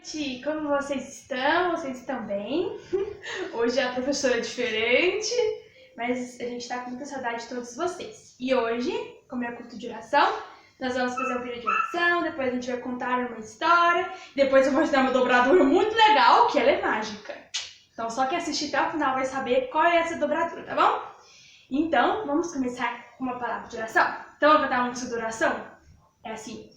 gente! Como vocês estão? Vocês estão bem? Hoje a professora é diferente, mas a gente está com muita saudade de todos vocês. E hoje, como é o culto de oração, nós vamos fazer um vídeo de oração, depois a gente vai contar uma história, depois eu vou mostrar uma dobradura muito legal, que ela é mágica. Então só quem assistir até o final vai saber qual é essa dobradura, tá bom? Então, vamos começar com uma palavra de oração. Então eu vou dar uma música de oração. É assim.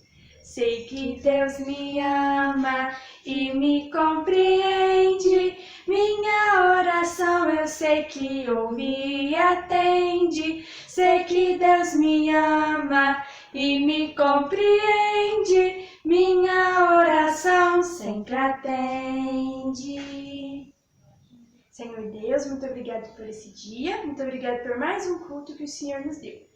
Sei que Deus me ama e me compreende. Minha oração eu sei que ouve e atende. Sei que Deus me ama e me compreende. Minha oração sempre atende. Senhor Deus, muito obrigado por esse dia. Muito obrigado por mais um culto que o Senhor nos deu.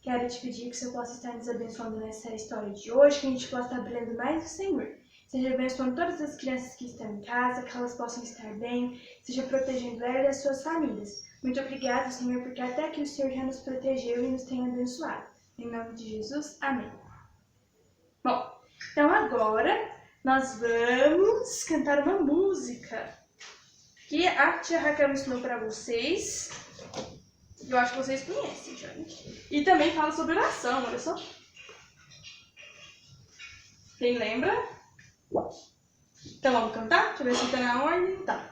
Quero te pedir que o Senhor possa estar nos abençoando nessa história de hoje, que a gente possa estar aprendendo mais do Senhor. Seja abençoando todas as crianças que estão em casa, que elas possam estar bem, seja protegendo elas e as suas famílias. Muito obrigada, Senhor, porque até aqui o Senhor já nos protegeu e nos tem abençoado. Em nome de Jesus, amém. Bom, então agora nós vamos cantar uma música que a tia Raquel ensinou para vocês. Eu acho que vocês conhecem, gente. E também fala sobre oração, olha só. Quem lembra? Então vamos cantar? Deixa eu ver se tá na ordem. Tá.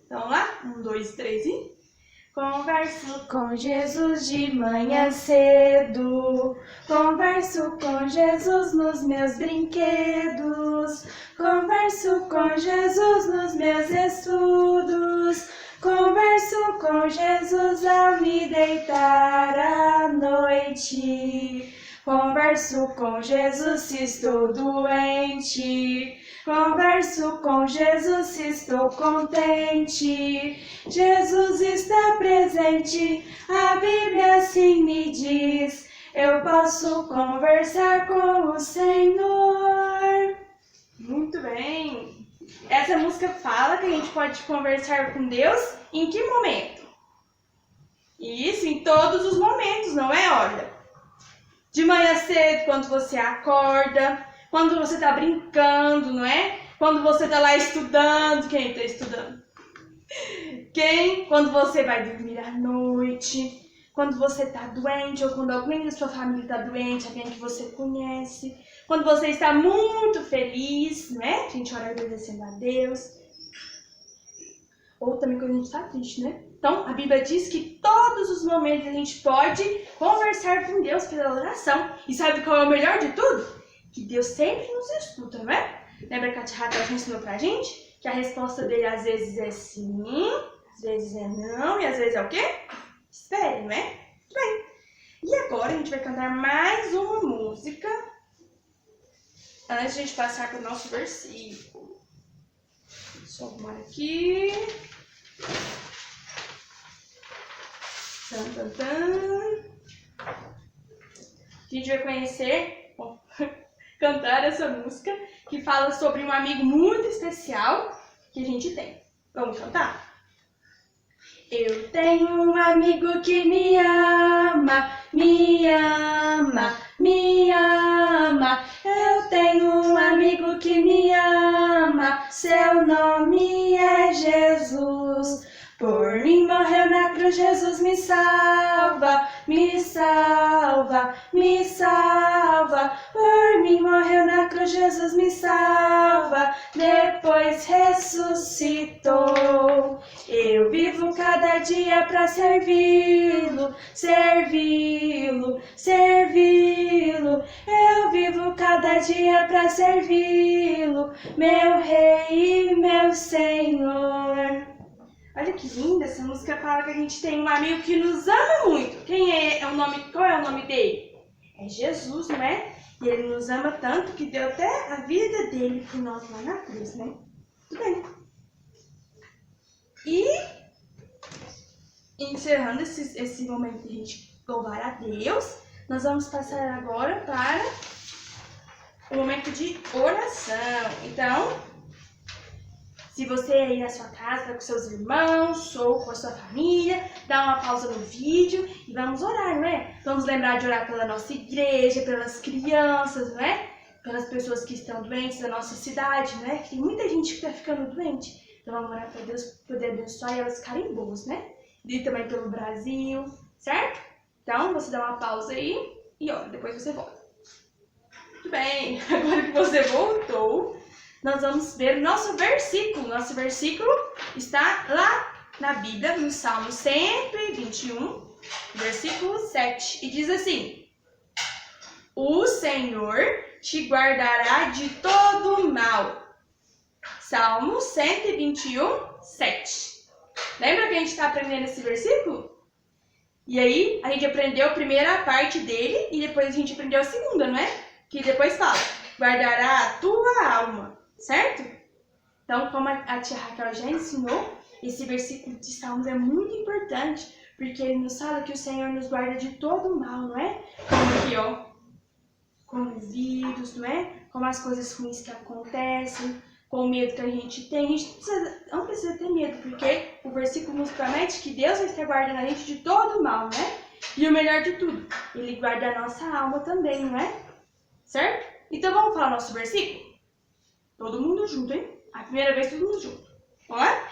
Então vamos lá? 1, 2, 3 e... Converso com Jesus de manhã cedo. Converso com Jesus nos meus brinquedos. Converso com Jesus nos meus estudos. Converso com Jesus ao me deitar à noite. Converso com Jesus se estou doente. Converso com Jesus se estou contente. Jesus está presente, a Bíblia assim me diz. Eu posso conversar com o Senhor. Muito bem. Essa música fala que a gente pode conversar com Deus em que momento? Isso, em todos os momentos, não é? Olha, de manhã cedo, quando você acorda, quando você está brincando, não é? Quando você está lá estudando, quem está estudando? Quando você vai dormir à noite, quando você está doente ou quando alguém da sua família está doente, alguém que você conhece, quando você está muito feliz, né? A gente ora agradecendo a Deus. Ou também quando a gente está triste, né? Então, a Bíblia diz que todos os momentos a gente pode conversar com Deus pela oração. E sabe qual é o melhor de tudo? Que Deus sempre nos escuta, não é? Lembra que a tia Raquel já ensinou pra gente? Que a resposta dele às vezes é sim, às vezes é não e às vezes é o quê? Espere, não é? Muito bem. E agora a gente vai cantar mais uma música antes de a gente passar para o nosso versículo. Só arrumar aqui. Tan, tan, tan. A gente vai conhecer, cantar essa música que fala sobre um amigo muito especial que a gente tem. Vamos cantar? Eu tenho um amigo que me ama, me ama, me ama. Eu tenho um amigo que me ama, seu nome é Jesus. Por mim morreu na cruz, Jesus me salva, me salva, me salva. Por mim morreu na cruz, Jesus me salva, depois ressuscitou. Eu vivo cada dia para servi-lo, servi-lo, servi-lo. Eu vivo cada dia para servi-lo, meu Rei e meu Senhor. Olha que linda, essa música fala que a gente tem um amigo que nos ama muito. Qual é o nome dele? É Jesus, não é? E ele nos ama tanto que deu até a vida dele por nós lá na cruz, né? Tudo bem. E encerrando esse momento de a gente louvar a Deus, nós vamos passar agora para o momento de oração. Então, se você aí na sua casa está com seus irmãos ou com a sua família, dá uma pausa no vídeo e vamos orar, não é? Vamos lembrar de orar pela nossa igreja, pelas crianças, não é? pelas pessoas que estão doentes da nossa cidade, né? Que tem muita gente que está ficando doente. Então vamos orar para Deus poder abençoar e elas ficarem boas, né? E também pelo Brasil, certo? Então você dá uma pausa aí e ora, depois você volta. Muito bem, agora que você voltou, nós vamos ver o nosso versículo. Nosso versículo está lá na Bíblia, no Salmo 121, versículo 7. E diz assim: o Senhor te guardará de todo mal. Salmo 121, 7. Lembra que a gente está aprendendo esse versículo? E aí, a gente aprendeu a primeira parte dele e depois a gente aprendeu a segunda, não é? Que depois fala, guardará a tua alma, certo? Então, como a tia Raquel já ensinou, esse versículo de Salmos é muito importante, porque ele nos fala que o Senhor nos guarda de todo o mal, não é? Como aqui, ó, com o vírus, não é? Como as coisas ruins que acontecem, com o medo que a gente tem. A gente não precisa ter medo, porque o versículo nos promete que Deus vai estar guardando a gente de todo o mal, né? E o melhor de tudo, Ele guarda a nossa alma também, não é? Certo? Então vamos falar nosso versículo? Todo mundo junto, hein? A primeira vez todo mundo junto. Vamos lá?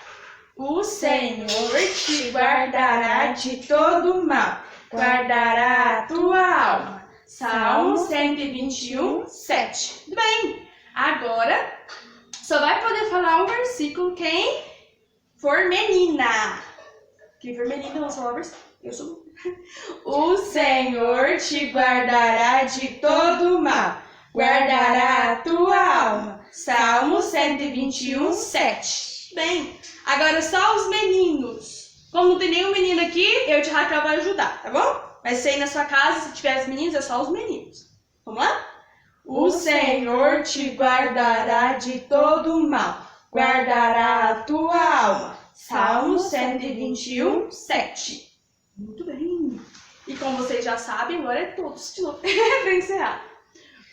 O Senhor te guardará de todo mal, guardará a tua alma. Salmo 121, 7. Tudo bem? Agora, só vai poder falar um versículo quem for menina. Quem for menina, vamos falar o versículo. Eu sou. O Senhor te guardará de todo mal, guardará a tua alma. Salmo 121, 7. Bem, agora só os meninos. Como não tem nenhum menino aqui, eu te Raquel vai ajudar, tá bom? Mas se aí na sua casa, se tiver as meninas, é só os meninos. Vamos lá? O Senhor te guardará de todo mal, guardará a tua alma. Salmo 121, 7. Muito bem. E como vocês já sabem, agora é todos de novo para encerrar.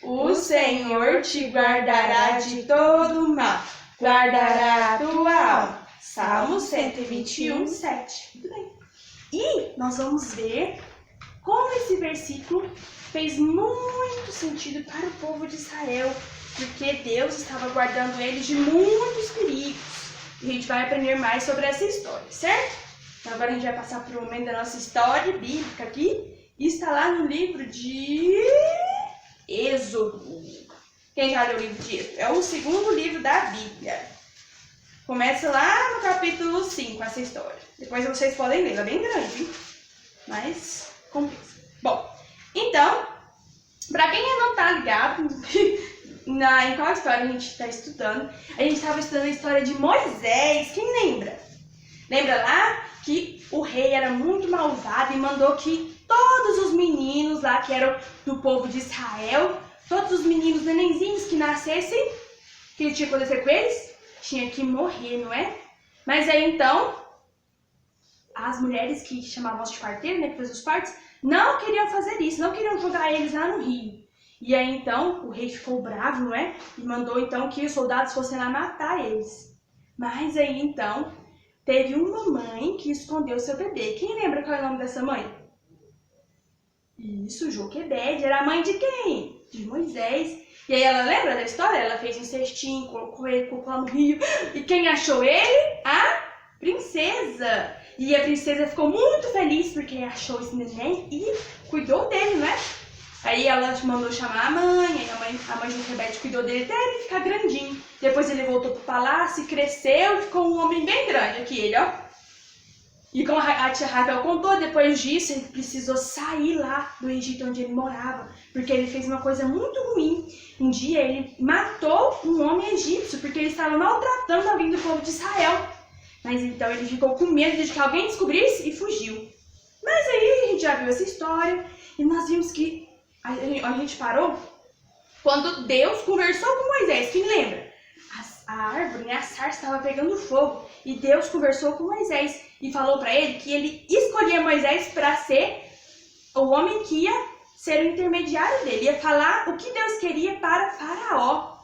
O Senhor te guardará de todo mal, guardará a tua alma. Salmo 121, 7. Muito bem. E nós vamos ver como esse versículo fez muito sentido para o povo de Israel, porque Deus estava guardando eles de muitos perigos. E a gente vai aprender mais sobre essa história, certo? Então agora a gente vai passar para o momento da nossa história bíblica aqui. E está lá no livro de Êxodo. Quem já leu o livro de Êxodo? É o segundo livro da Bíblia. Começa lá no capítulo 5, essa história. Depois vocês podem ler, ela é bem grande, hein? Mas compensa. Bom, então, para quem não está ligado em qual história a gente está estudando, a gente estava estudando a história de Moisés. Quem lembra? Lembra lá que o rei era muito malvado e mandou que todos os meninos lá que eram do povo de Israel, todos os meninos nenenzinhos que nascessem, o que tinha que acontecer com eles? Tinha que morrer, não é? Mas aí então, as mulheres que chamavam de parteiro, né, que faziam os partos, não queriam fazer isso, não queriam jogar eles lá no rio. E aí então, o rei ficou bravo, não é? E mandou então que os soldados fossem lá matar eles. Mas aí então, teve uma mãe que escondeu seu bebê. Quem lembra qual é o nome dessa mãe? Isso, Joquebede. Era a mãe de quem? De Moisés. E aí ela lembra da história? Ela fez um cestinho, colocou ele, colocou lá no rio. E quem achou ele? A princesa. E a princesa ficou muito feliz porque achou esse neném e cuidou dele, não é? Aí ela mandou chamar a mãe, aí a mãe de Joquebede cuidou dele até ele ficar grandinho. Depois ele voltou pro palácio, cresceu e ficou um homem bem grande aqui, ele, ó. E como a tia Raquel contou, depois disso ele precisou sair lá do Egito onde ele morava, porque ele fez uma coisa muito ruim. Um dia ele matou um homem egípcio, porque ele estava maltratando alguém do povo de Israel. Mas então ele ficou com medo de que alguém descobrisse e fugiu. Mas aí a gente já viu essa história e nós vimos que a gente parou quando Deus conversou com Moisés. Quem lembra? A árvore, né, a sarça estava pegando fogo e Deus conversou com Moisés e falou para ele que ele escolhia Moisés para ser o homem que ia ser o intermediário dele, ia falar o que Deus queria para Faraó.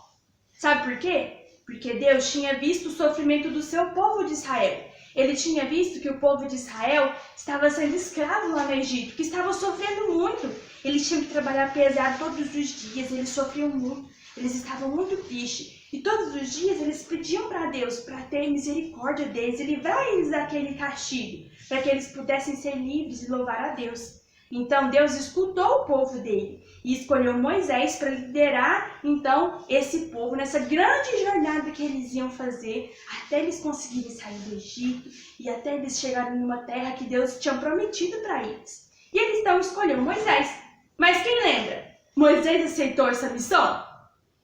Sabe por quê? Porque Deus tinha visto o sofrimento do seu povo de Israel. Ele tinha visto que o povo de Israel estava sendo escravo lá no Egito, que estava sofrendo muito. Eles tinham que trabalhar pesado todos os dias, eles sofriam muito. eles estavam muito tristes. E todos os dias eles pediam para Deus para ter misericórdia deles e livrar eles daquele castigo, para que eles pudessem ser livres e louvar a Deus. Então Deus escutou o povo dele e escolheu Moisés para liderar então esse povo nessa grande jornada que eles iam fazer até eles conseguirem sair do Egito e até eles chegarem numa terra que Deus tinha prometido para eles. E eles então escolheram Moisés. Mas quem lembra? Moisés aceitou essa missão?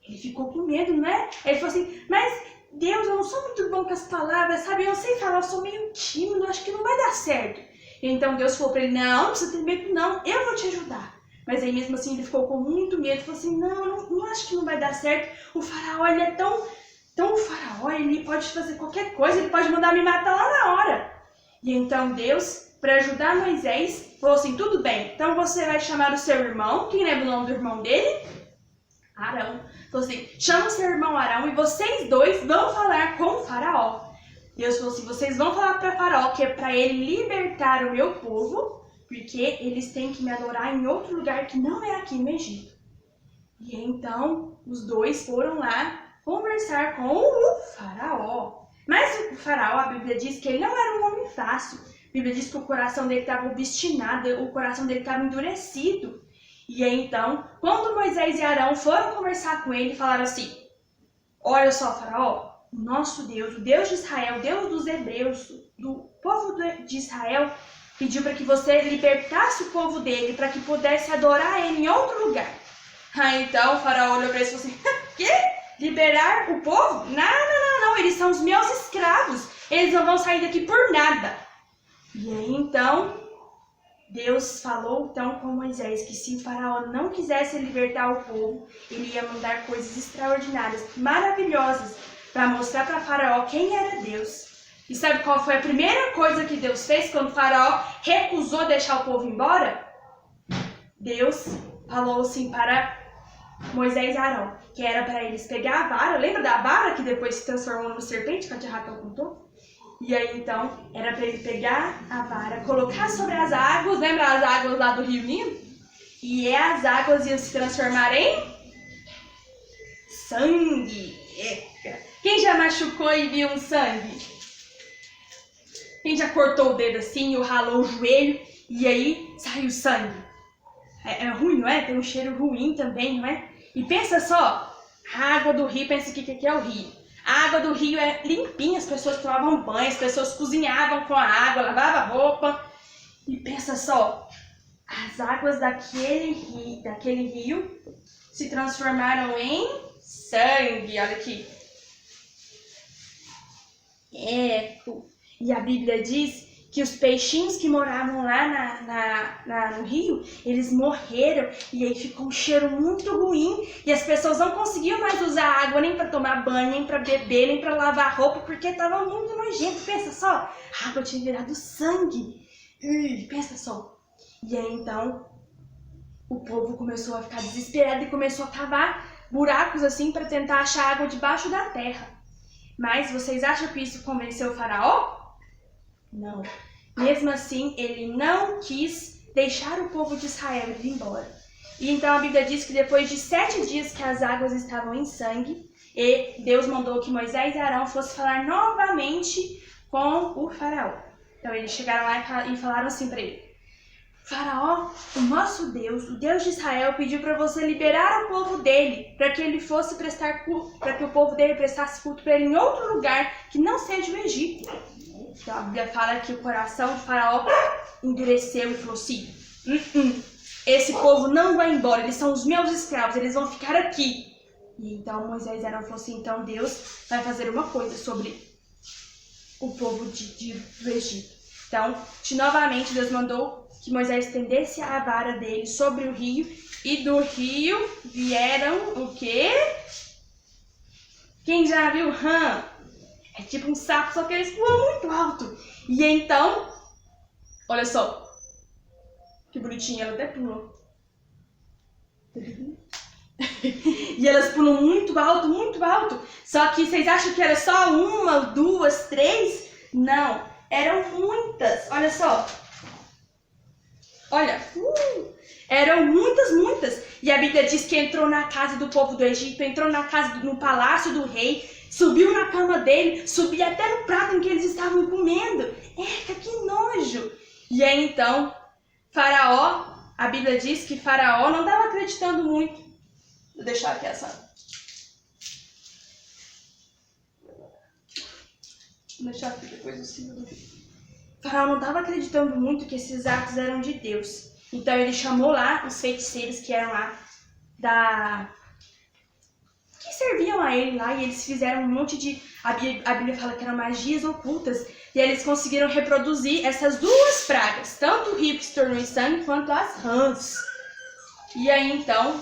Ele ficou com medo, né? Ele falou assim, mas Deus, eu não sou muito bom com as palavras, sabe? Eu não sei falar, eu sou meio tímido, acho que não vai dar certo. Então Deus falou para ele, não precisa ter medo não, eu vou te ajudar. Mas aí mesmo assim ele ficou com muito medo, falou assim, não acho que não vai dar certo. O faraó, ele é tão faraó, ele pode fazer qualquer coisa, ele pode mandar me matar lá na hora. E então Deus, para ajudar Moisés, falou assim, tudo bem, então você vai chamar o seu irmão, quem lembra o nome do irmão dele? Arão. Falou assim, chama o seu irmão Arão e vocês dois vão falar com o faraó. Deus falou assim, vocês vão falar para Faraó que é para ele libertar o meu povo, porque eles têm que me adorar em outro lugar que não é aqui no Egito. E então os dois foram lá conversar com o Faraó. Mas o Faraó, a Bíblia diz que ele não era um homem fácil. A Bíblia diz que o coração dele estava obstinado, o coração dele estava endurecido. E aí então, quando Moisés e Arão foram conversar com ele, falaram assim, olha só, Faraó, o nosso Deus, o Deus de Israel, o Deus dos hebreus, do povo de Israel, pediu para que você libertasse o povo dele, para que pudesse adorar ele em outro lugar. Então o faraó olhou para ele e falou assim, quê? Liberar o povo? Não, eles são os meus escravos, eles não vão sair daqui por nada. E aí então, Deus falou então com Moisés que se o faraó não quisesse libertar o povo, ele ia mandar coisas extraordinárias, maravilhosas, para mostrar para Faraó quem era Deus. E sabe qual foi a primeira coisa que Deus fez quando Faraó recusou deixar o povo embora? Deus falou assim para Moisés e Arão, que era para eles pegar a vara, lembra da vara que depois se transformou numa serpente, que a tia Raquel contou? E aí então, era para ele pegar a vara, colocar sobre as águas, lembra as águas lá do Rio Nilo? E as águas iam se transformar em sangue. Quem já machucou e viu um sangue? Quem já cortou o dedo assim ou ralou o joelho e aí saiu sangue? É ruim, não é? Tem um cheiro ruim também, não é? E pensa só, a água do rio, pensa que é o rio. A água do rio é limpinha, as pessoas tomavam banho, as pessoas cozinhavam com a água, lavavam roupa. E pensa só, as águas daquele rio se transformaram em sangue, olha aqui. E a Bíblia diz que os peixinhos que moravam lá no rio, eles morreram e aí ficou um cheiro muito ruim e as pessoas não conseguiam mais usar água nem para tomar banho, nem para beber, nem para lavar roupa porque estava muito nojento. Pensa só, a água tinha virado sangue. Pensa só. E aí então o povo começou a ficar desesperado e começou a cavar buracos assim para tentar achar água debaixo da terra. Mas vocês acham que isso convenceu o faraó? Não. Mesmo assim, ele não quis deixar o povo de Israel ir embora. E então a Bíblia diz que depois de 7 dias que as águas estavam em sangue, Deus mandou que Moisés e Arão fossem falar novamente com o faraó. Então eles chegaram lá e falaram assim para ele: Faraó, o nosso Deus, o Deus de Israel, pediu para você liberar o povo dele, para que ele fosse prestar culto, para que o povo dele prestasse culto para ele em outro lugar que não seja o Egito. Então a Bíblia fala que o coração de Faraó endureceu e falou assim: esse povo não vai embora, eles são os meus escravos, eles vão ficar aqui. E então Moisés e Arão falou assim: então Deus vai fazer uma coisa sobre o povo do Egito. Então, novamente, Deus mandou que Moisés estendesse a vara dele sobre o rio, e do rio vieram o quê? Quem já viu rã? É tipo um sapo, só que eles pulam muito alto. E então, olha só, que bonitinha, ela até pulou. E elas pulam muito alto, muito alto. Só que vocês acham que era só uma, 2, 3? Não, eram muitas. Olha só. Olha, Eram muitas, muitas. E a Bíblia diz que entrou na casa do povo do Egito, entrou na casa, no palácio do rei, subiu na cama dele, subia até no prato em que eles estavam comendo. Eca, que nojo! E aí então, Faraó, a Bíblia diz que Faraó não estava acreditando muito. Vou deixar aqui essa. Vou deixar aqui depois do cima. Faraó não estava acreditando muito que esses atos eram de Deus. Então ele chamou lá os feiticeiros que eram lá que serviam a ele lá, e eles fizeram um monte de... A Bíblia fala que eram magias ocultas, e eles conseguiram reproduzir essas duas pragas, tanto o rio que se tornou em sangue, quanto as rãs. E aí então...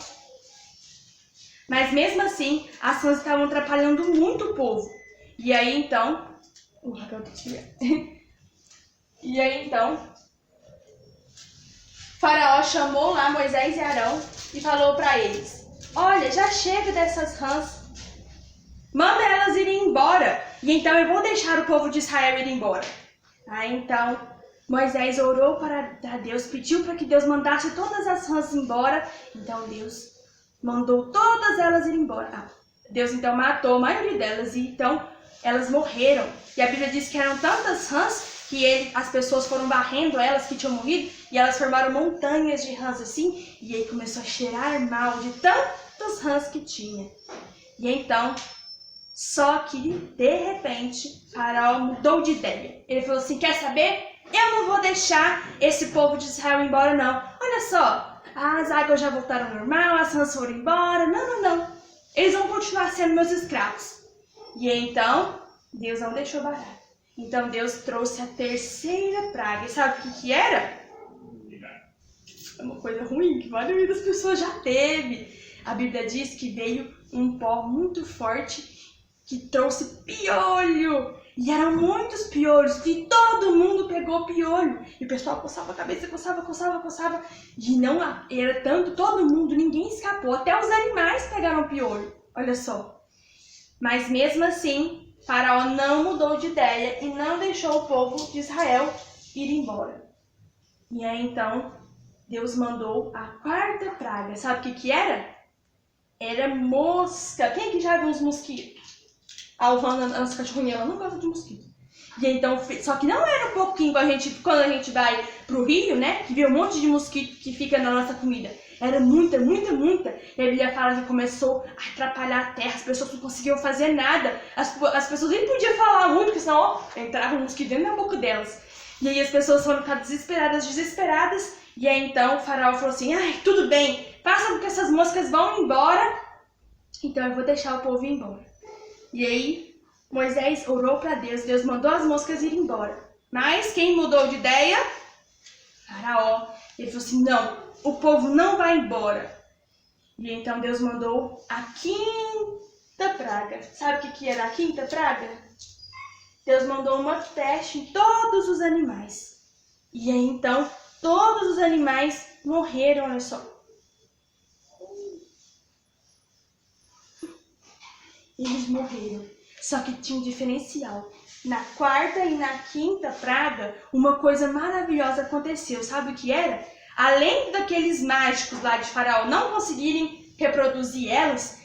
Mas mesmo assim, as rãs estavam atrapalhando muito o povo. E aí então... E aí então... Faraó chamou lá Moisés e Arão e falou para eles: olha, já chega dessas rãs, manda elas irem embora, e então eu vou deixar o povo de Israel ir embora. Aí então Moisés orou para Deus, pediu para que Deus mandasse todas as rãs embora. Então Deus mandou todas elas ir embora. Deus então matou a maioria delas, e então elas morreram. E a Bíblia diz que eram tantas rãs que as pessoas foram varrendo elas que tinham morrido, e elas formaram montanhas de rãs assim, e aí começou a cheirar mal de tantas rãs que tinha. E então, só que de repente, Faraó mudou de ideia. Ele falou assim: quer saber? Eu não vou deixar esse povo de Israel embora não. Olha só, as águas já voltaram ao normal, as rãs foram embora. Não. Eles vão continuar sendo meus escravos. E então, Deus não deixou barato. Então Deus trouxe a terceira praga. E sabe o que era? É uma coisa ruim que a maioria das pessoas já teve. A Bíblia diz que veio um pó muito forte que trouxe piolho. E eram muitos piolhos, e todo mundo pegou piolho. E o pessoal coçava a cabeça, coçava. E não era tanto, todo mundo, ninguém escapou. Até os animais pegaram piolho. Olha só. Mas mesmo assim, Faraó não mudou de ideia e não deixou o povo de Israel ir embora. E aí então, Deus mandou a quarta praga. Sabe o que era? Era mosca. Quem que já viu uns mosquitos? A Alvana, a nossa cachorrinha, ela não gosta de mosquito. E então, só que não era um pouquinho quando a gente vai pro rio, né? Que vê um monte de mosquito que fica na nossa comida. Era muita. E a Bíblia fala que começou a atrapalhar a terra, as pessoas não conseguiam fazer nada. As pessoas nem podiam falar muito, porque senão entrava um mosquito dentro da boca delas. E aí as pessoas foram ficar desesperadas. E aí então o Faraó falou assim: ai, tudo bem, faça com que essas moscas vão embora, então eu vou deixar o povo ir embora. E aí Moisés orou para Deus, Deus mandou as moscas ir embora. Mas quem mudou de ideia? Faraó. Ele falou assim: não, o povo não vai embora. E então Deus mandou a quinta praga. Sabe o que era a quinta praga? Deus mandou uma peste em todos os animais. E aí então todos os animais morreram, olha só. Eles morreram. Só que tinha um diferencial. Na quarta e na quinta praga, uma coisa maravilhosa aconteceu. Sabe o que era? Além daqueles mágicos lá de Faraó não conseguirem reproduzir elas,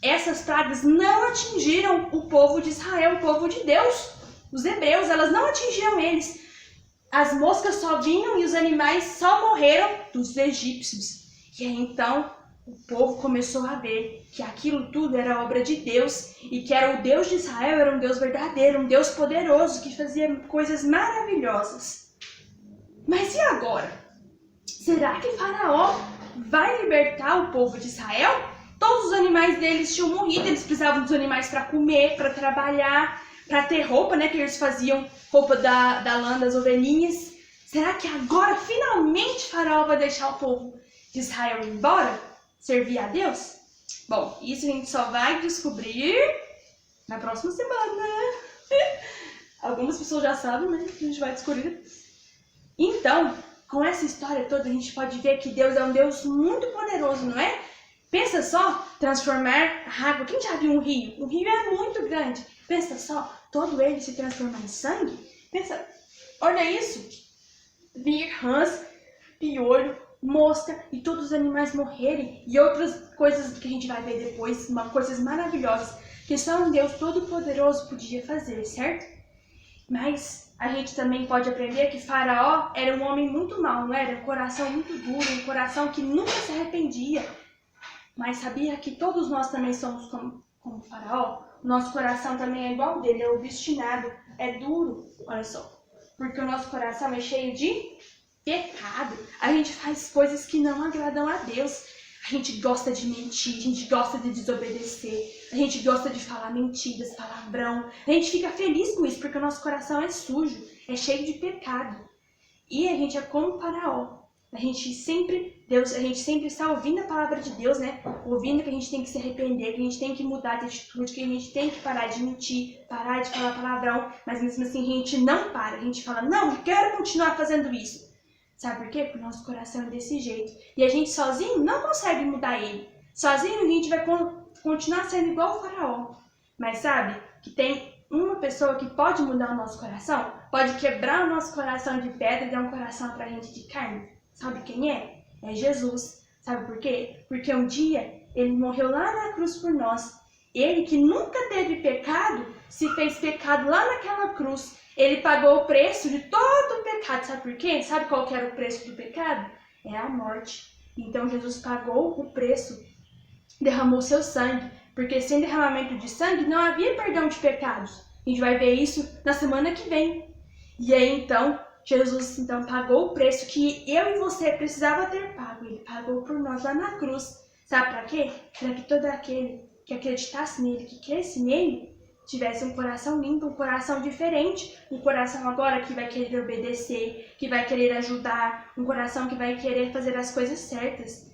essas pragas não atingiram o povo de Israel, o povo de Deus. Os hebreus, elas não atingiram eles. As moscas só vinham e os animais só morreram dos egípcios. E aí então o povo começou a ver que aquilo tudo era obra de Deus e que era o Deus de Israel, era um Deus verdadeiro, um Deus poderoso que fazia coisas maravilhosas. Mas e agora? Será que Faraó vai libertar o povo de Israel? Todos os animais deles tinham morrido, eles precisavam dos animais para comer, para trabalhar, para ter roupa, né? Que eles faziam roupa da lã das ovelhinhas. Será que agora finalmente Faraó vai deixar o povo de Israel ir embora? Servir a Deus? Bom, isso a gente só vai descobrir na próxima semana. Algumas pessoas já sabem, mas a gente vai descobrir. Então, com essa história toda, a gente pode ver que Deus é um Deus muito poderoso, não é? Pensa só, transformar a água. Quem já viu um rio? Um rio é muito grande. Pensa só, todo ele se transformar em sangue? Pensa, olha isso. Vir rãs, piolho, mosca e todos os animais morrerem e outras coisas que a gente vai ver depois, coisas maravilhosas que só um Deus Todo-Poderoso podia fazer, certo? Mas a gente também pode aprender que Faraó era um homem muito mau, não era? Um coração muito duro, um coração que nunca se arrependia. Mas sabia que todos nós também somos como Faraó? O nosso coração também é igual dele, é obstinado, é duro, olha só. Porque o nosso coração é cheio de pecado. A gente faz coisas que não agradam a Deus. A gente gosta de mentir, a gente gosta de desobedecer, a gente gosta de falar mentiras, palavrão. A gente fica feliz com isso porque o nosso coração é sujo, é cheio de pecado. E a gente é como Faraó. A gente sempre está ouvindo a palavra de Deus, né? Ouvindo que a gente tem que se arrepender, que a gente tem que mudar de atitude, que a gente tem que parar de mentir, parar de falar palavrão. Mas mesmo assim a gente não para, a gente fala, não, eu quero continuar fazendo isso. Sabe por quê? Porque o nosso coração é desse jeito. E a gente sozinho não consegue mudar ele. Sozinho a gente vai continuar sendo igual o Faraó. Mas sabe que tem uma pessoa que pode mudar o nosso coração? Pode quebrar o nosso coração de pedra e dar um coração pra gente de carne. Sabe quem é? É Jesus. Sabe por quê? Porque um dia ele morreu lá na cruz por nós. Ele que nunca teve pecado, se fez pecado lá naquela cruz. Ele pagou o preço de todo o pecado. Sabe por quê? Sabe qual que era o preço do pecado? É a morte. Então Jesus pagou o preço, derramou seu sangue. Porque sem derramamento de sangue não havia perdão de pecados. A gente vai ver isso na semana que vem. E aí então, Jesus pagou o preço que eu e você precisava ter pago. Ele pagou por nós lá na cruz. Sabe para quê? Para que todo aquele que acreditasse nele, que cresce nele, tivesse um coração limpo, um coração diferente, um coração agora que vai querer obedecer, que vai querer ajudar, um coração que vai querer fazer as coisas certas.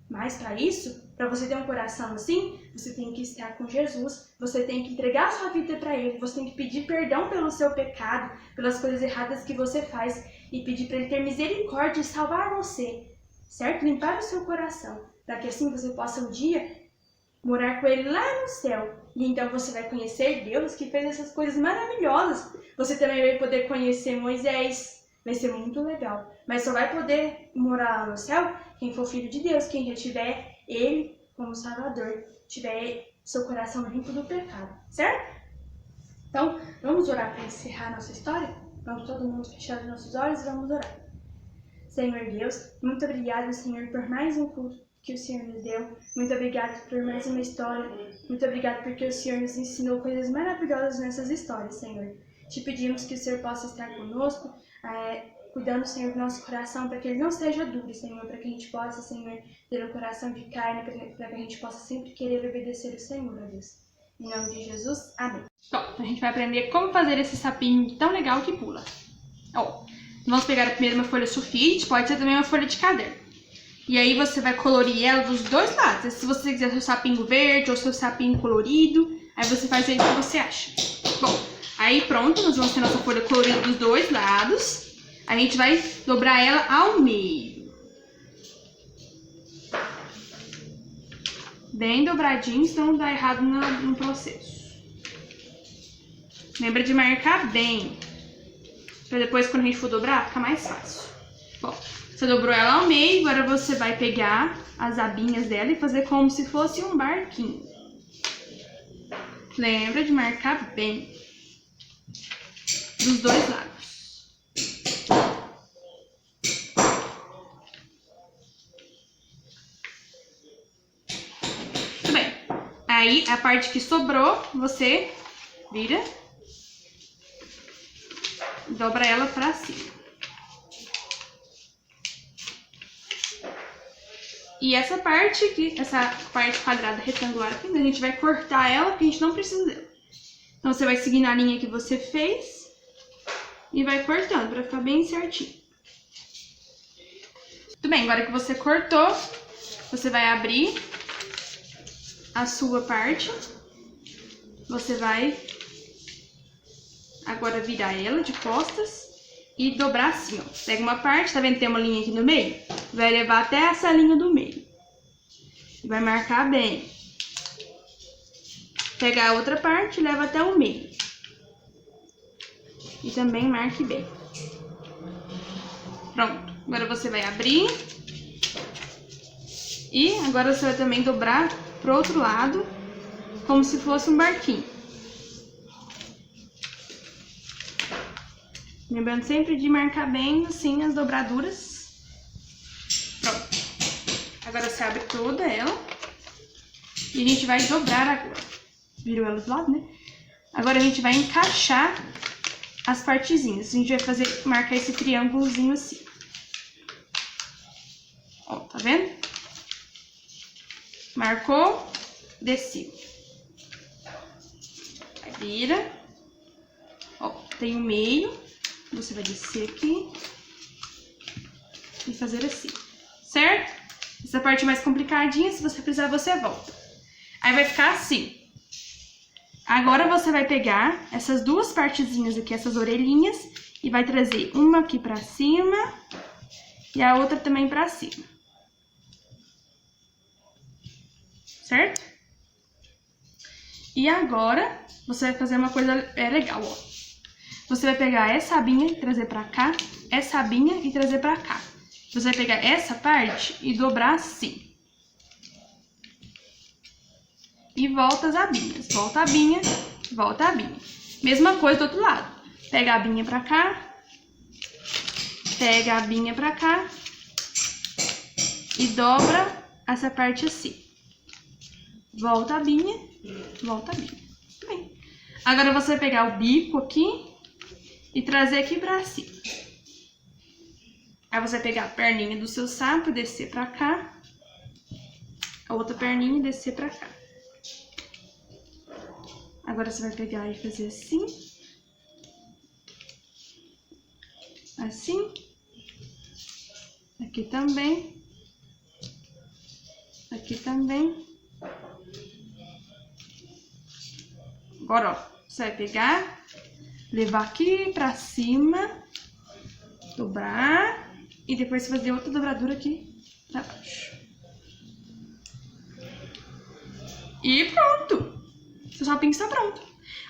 Mas para isso, para você ter um coração assim, você tem que estar com Jesus, você tem que entregar a sua vida para Ele, você tem que pedir perdão pelo seu pecado, pelas coisas erradas que você faz e pedir para Ele ter misericórdia e salvar você, certo? Limpar o seu coração, para que assim você possa um dia morar com Ele lá no céu. E então você vai conhecer Deus que fez essas coisas maravilhosas. Você também vai poder conhecer Moisés. Vai ser muito legal. Mas só vai poder morar lá no céu quem for filho de Deus. Quem já tiver Ele como Salvador. Tiver seu coração limpo do pecado. Certo? Então, vamos orar para encerrar nossa história? Vamos todo mundo fechar os nossos olhos e vamos orar. Senhor Deus, muito obrigado, Senhor, por mais um culto que o Senhor nos deu. Muito obrigado por mais uma história. Muito obrigado porque o Senhor nos ensinou coisas maravilhosas nessas histórias, Senhor. Te pedimos que o Senhor possa estar conosco, cuidando, Senhor, do nosso coração, para que ele não seja duro, Senhor, para que a gente possa, Senhor, ter um coração de carne, para que a gente possa sempre querer obedecer o Senhor, ó Deus. Em nome de Jesus, amém. Bom, a gente vai aprender como fazer esse sapinho tão legal que pula. Ó, vamos pegar primeiro uma folha sulfite, pode ser também uma folha de caderno. E aí você vai colorir ela dos dois lados. Se você quiser seu sapinho verde ou seu sapinho colorido, aí você faz aí o que você acha. Bom, aí pronto, nós vamos ter nossa folha colorida dos dois lados. A gente vai dobrar ela ao meio. Bem dobradinho, senão não dá errado no processo. Lembra de marcar bem, pra depois quando a gente for dobrar, ficar mais fácil. Bom, você dobrou ela ao meio, agora você vai pegar as abinhas dela e fazer como se fosse um barquinho. Lembra de marcar bem dos dois lados. Muito bem. Aí, a parte que sobrou, você vira e dobra ela pra cima. E essa parte aqui, essa parte quadrada retangular aqui, a gente vai cortar ela, porque a gente não precisa dela. Então, você vai seguir na linha que você fez e vai cortando para ficar bem certinho. Muito bem, agora que você cortou, você vai abrir a sua parte. Você vai agora virar ela de costas e dobrar assim, ó. Pega uma parte, tá vendo que tem uma linha aqui no meio? Vai levar até essa linha do meio. E vai marcar bem. Pega a outra parte e leva até o meio. E também marque bem. Pronto. Agora você vai abrir E agora você vai também dobrar pro outro lado, como se fosse um barquinho. Lembrando sempre de marcar bem assim as dobraduras. Pronto. Agora você abre toda ela. E a gente vai dobrar agora. Virou ela do lado, né? Agora a gente vai encaixar as partezinhas. A gente vai marcar esse triângulozinho assim. Ó, tá vendo? Marcou, desceu. Aí vira. Ó, tem o meio. Você vai descer aqui. E fazer assim. Certo? Essa parte mais complicadinha, se você precisar, você volta. Aí vai ficar assim. Agora você vai pegar essas duas partezinhas aqui, essas orelhinhas, e vai trazer uma aqui pra cima e a outra também pra cima. Certo? E agora, você vai fazer uma coisa legal, ó. Você vai pegar essa abinha e trazer pra cá, essa abinha e trazer pra cá. Você vai pegar essa parte e dobrar assim. E volta as abinhas. Volta a abinha, volta a abinha. Mesma coisa do outro lado. Pega a abinha pra cá. Pega a abinha pra cá. E dobra essa parte assim. Volta a abinha, volta a abinha. Muito bem. Agora você vai pegar o bico aqui e trazer aqui pra cima. Aí você vai pegar a perninha do seu sapo e descer pra cá. A outra perninha e descer pra cá. Agora você vai pegar e fazer assim. Assim. Aqui também. Aqui também. Agora, ó, você vai pegar, levar aqui pra cima, dobrar e depois fazer outra dobradura aqui pra baixo. E pronto! Seu sapinho está pronto.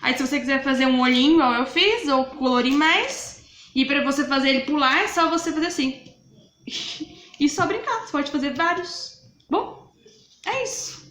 Aí se você quiser fazer um olhinho igual eu fiz, ou colorir mais, e pra você fazer ele pular, é só você fazer assim. E só brincar, você pode fazer vários. Bom, é isso.